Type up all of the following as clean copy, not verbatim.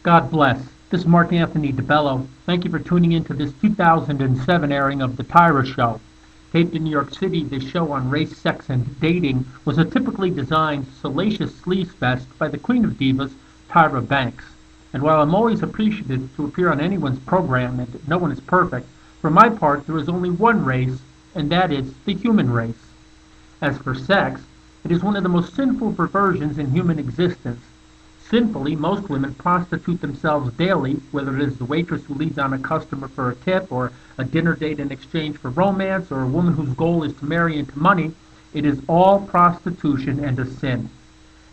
God bless. This is Mark Anthony DiBello. Thank you for tuning in to this 2007 airing of The Tyra Show. Taped in New York City, this show on race, sex, and dating was a typically designed, salacious sleaze fest by the queen of divas, Tyra Banks. And while I'm always appreciative to appear on anyone's program and no one is perfect, for my part there is only one race, and that is the human race. As for sex, it is one of the most sinful perversions in human existence. Sinfully, most women prostitute themselves daily, whether it is the waitress who leads on a customer for a tip, or a dinner date in exchange for romance, or a woman whose goal is to marry into money. It is all prostitution and a sin.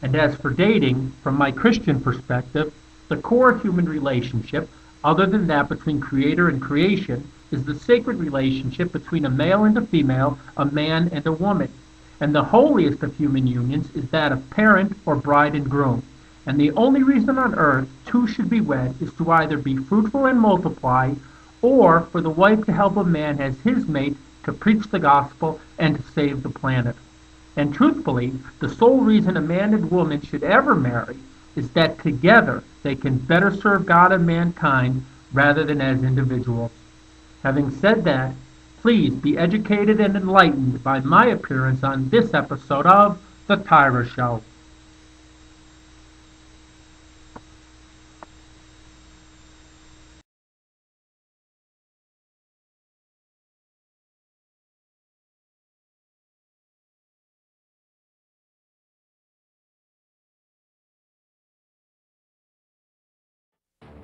And as for dating, from my Christian perspective, the core human relationship, other than that between creator and creation, is the sacred relationship between a male and a female, a man and a woman. And the holiest of human unions is that of parent or bride and groom. And the only reason on earth two should be wed is to either be fruitful and multiply, or for the wife to help a man as his mate to preach the gospel and to save the planet. And truthfully, the sole reason a man and woman should ever marry is that together they can better serve God and mankind rather than as individuals. Having said that, please be educated and enlightened by my appearance on this episode of The Tyra Show.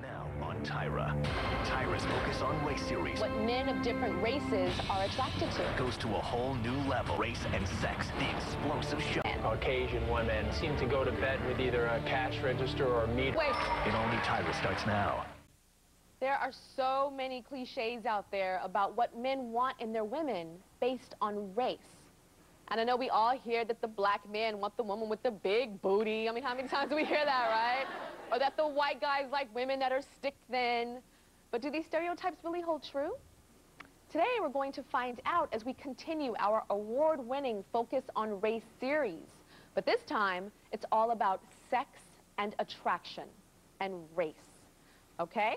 Now on Tyra. Tyra's Focus on Race series. What men of different races are attracted to. Goes to a whole new level. Race and sex, the explosive show. Caucasian women seem to go to bed with either a cash register or a meter. Wait. It Only Tyra starts now. There are so many cliches out there about what men want in their women based on race. And I know we all hear that the black men want the woman with the big booty. I mean, how many times do we hear that, right? Or that the white guys like women that are stick thin. But do these stereotypes really hold true? Today we're going to find out as we continue our award-winning Focus on Race series. But this time, it's all about sex and attraction and race. Okay?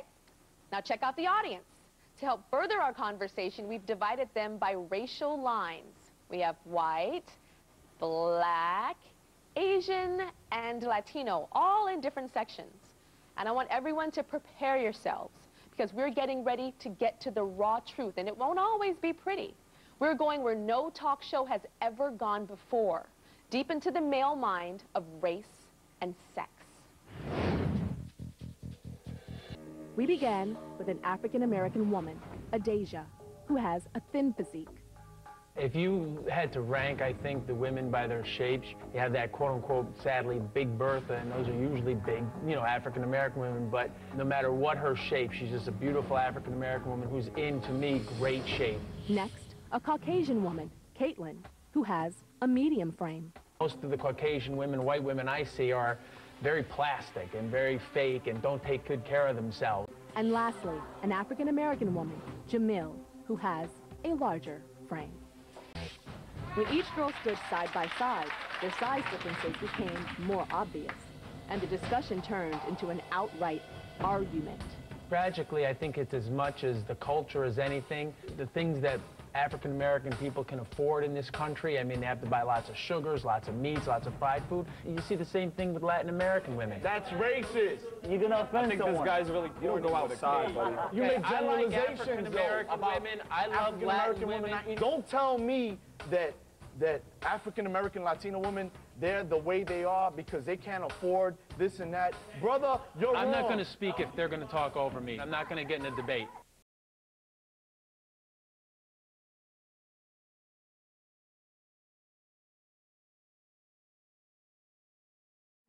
Now check out the audience. To help further our conversation, we've divided them by racial lines. We have white, black, Asian, and Latino, all in different sections. And I want everyone to prepare yourselves because we're getting ready to get to the raw truth, and it won't always be pretty. We're going where no talk show has ever gone before, deep into the male mind of race and sex. We began with an African-American woman, Adasia, who has a thin physique. If you had to rank, I think, the women by their shapes, you have that quote-unquote, sadly, Big Bertha, and those are usually big, African-American women, but no matter what her shape, she's just a beautiful African-American woman who's in, to me, great shape. Next, a Caucasian woman, Caitlin, who has a medium frame. Most of the Caucasian women, white women I see are very plastic and very fake and don't take good care of themselves. And lastly, an African-American woman, Jamil, who has a larger frame. When each girl stood side by side, their size differences became more obvious, and the discussion turned into an outright argument. Tragically, I think it's as much as the culture as anything. The things that African-American people can afford in this country, I mean, they have to buy lots of sugars, lots of meats, lots of fried food. You see the same thing with Latin American women. That's racist. You're gonna offend I think someone. this guy's really. You don't go outside, buddy. You Okay, make I like generalizations African-American about women. I love African-American Latin women. Don't tell me that African-American Latino women, they're the way they are because they can't afford this and that. Brother, you're wrong. I'm not going to speak if they're going to talk over me. I'm not going to get in a debate.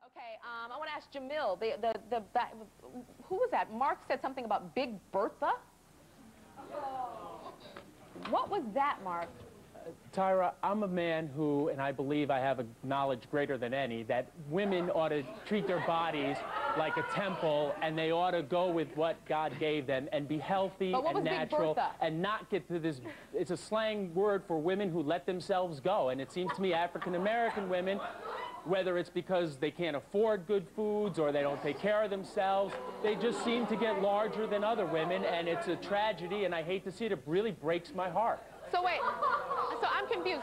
Okay, I want to ask Jamil, who was that? Mark said something about Big Bertha? What was that, Mark? Tyra, I'm a man who, and I believe I have a knowledge greater than any, that women ought to treat their bodies like a temple, and they ought to go with what God gave them and be healthy and natural and not get to this. It's a slang word for women who let themselves go, and it seems to me African-American women whether it's because they can't afford good foods or they don't take care of themselves. They just seem to get larger than other women, and it's a tragedy, and I hate to see it. It really breaks my heart. So wait, so I'm confused.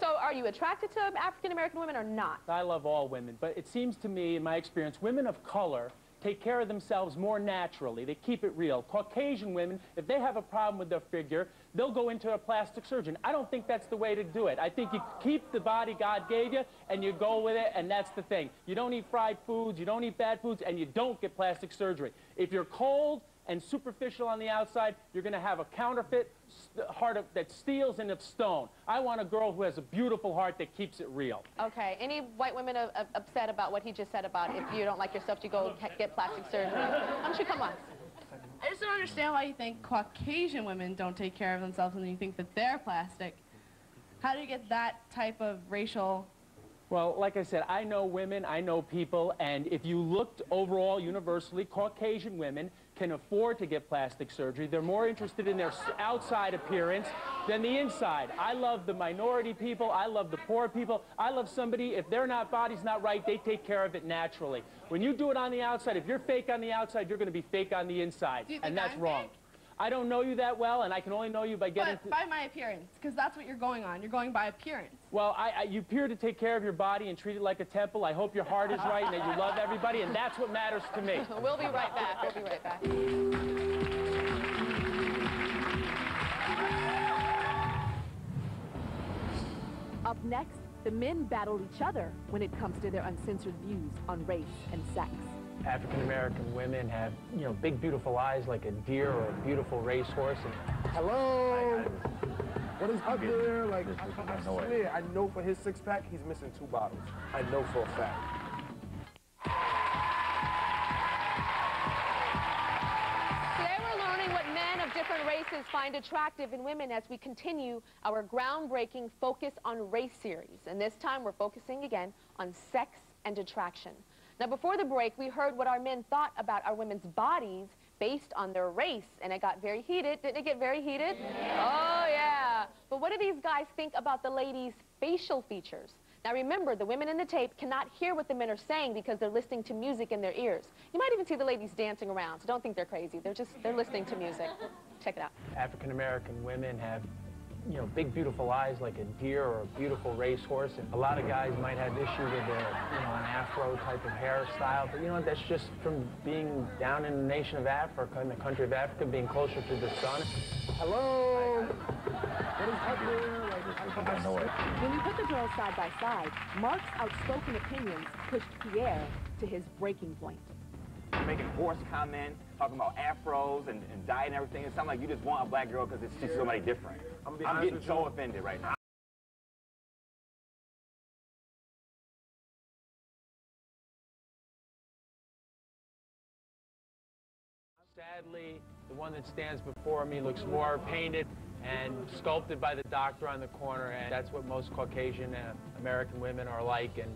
So are you attracted to African-American women or not? I love all women, but it seems to me, in my experience, women of color take care of themselves more naturally. They keep it real. Caucasian women, if they have a problem with their figure, they'll go into a plastic surgeon. I don't think that's the way to do it. I think you keep the body God gave you, and you go with it, and that's the thing. You don't eat fried foods, you don't eat bad foods, and you don't get plastic surgery. If you're cold and superficial on the outside, you're going to have a counterfeit heart that steals and of stone. I want a girl who has a beautiful heart that keeps it real. Okay. Any white women are upset about what he just said about if you don't like yourself, you go get plastic surgery? Why don't you come on? I just don't understand why you think Caucasian women don't take care of themselves and you think that they're plastic. How do you get that type of racial... Well, like I said, I know women, I know people, and if you looked overall, universally, Caucasian women can afford to get plastic surgery. They're more interested in their outside appearance than the inside. I love the minority people. I love the poor people. I love somebody, if their body's not right, they take care of it naturally. When you do it on the outside, if you're fake on the outside, you're going to be fake on the inside, and that's wrong. Fake? I don't know you that well, and I can only know you by getting... But by my appearance, because that's what you're going on. You're going by appearance. Well, you appear to take care of your body and treat it like a temple. I hope your heart is right and that you love everybody, and that's what matters to me. We'll be right back. We'll be right back. Up next, the men battle each other when it comes to their uncensored views on race and sex. African-American women have, you know, big, beautiful eyes like a deer or a beautiful racehorse. Hello? What is up there? Like, I swear, I know for his six-pack, he's missing 2 bottles. I know for a fact. Today we're learning what men of different races find attractive in women as we continue our groundbreaking Focus on Race series. And this time we're focusing again on sex and attraction. Now, before the break, we heard what our men thought about our women's bodies based on their race, and it got very heated. Didn't it get very heated? Yeah. Oh, yeah. But what do these guys think about the ladies' facial features? Now, remember, the women in the tape cannot hear what the men are saying because they're listening to music in their ears. You might even see the ladies dancing around, so don't think they're crazy. They're listening to music. Check it out. African-American women have, you know, big, beautiful eyes like a deer or a beautiful racehorse. And a lot of guys might have issue with an afro type of hairstyle, but you know, that's just from being down in the nation of Africa, in the country of Africa, being closer to the sun. Hello? What is up there? Like, I know it. When we put the girls side by side, Mark's outspoken opinions pushed Pierre to his breaking point. Making horse comments, talking about afros and diet and everything. It sounds like you just want a black girl because it's just somebody different. I'm getting so offended right now. Sadly, the one that stands before me looks more painted and sculpted by the doctor on the corner, and that's what most Caucasian American women are like, and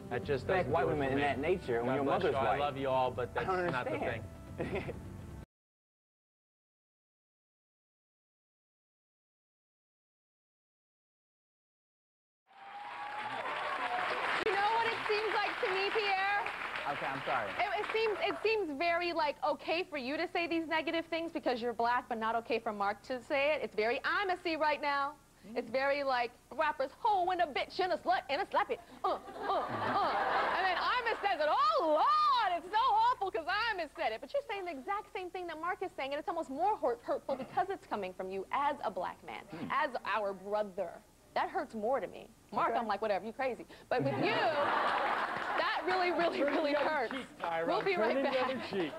that just doesn't do it white for women me. in that nature when God your bless mother's you. white. I love you all, but that's not the thing. You know what it seems like to me, Pierre? Okay, I'm sorry. It seems very, like, okay for you to say these negative things because you're black, but not okay for Mark to say it. It's very I'm-a-see right now. It's very, like, rappers, hoe and a bitch and a slut and a slap it. And then Ima says it. Oh, Lord, it's so awful because Ima said it. But you're saying the exact same thing that Mark is saying, and it's almost more hurtful because it's coming from you as a black man, as our brother. That hurts more to me. Mark, I'm like, whatever, you crazy. But with you, that really, really, really hurts. Tyra, We'll be right turn the back. other cheek.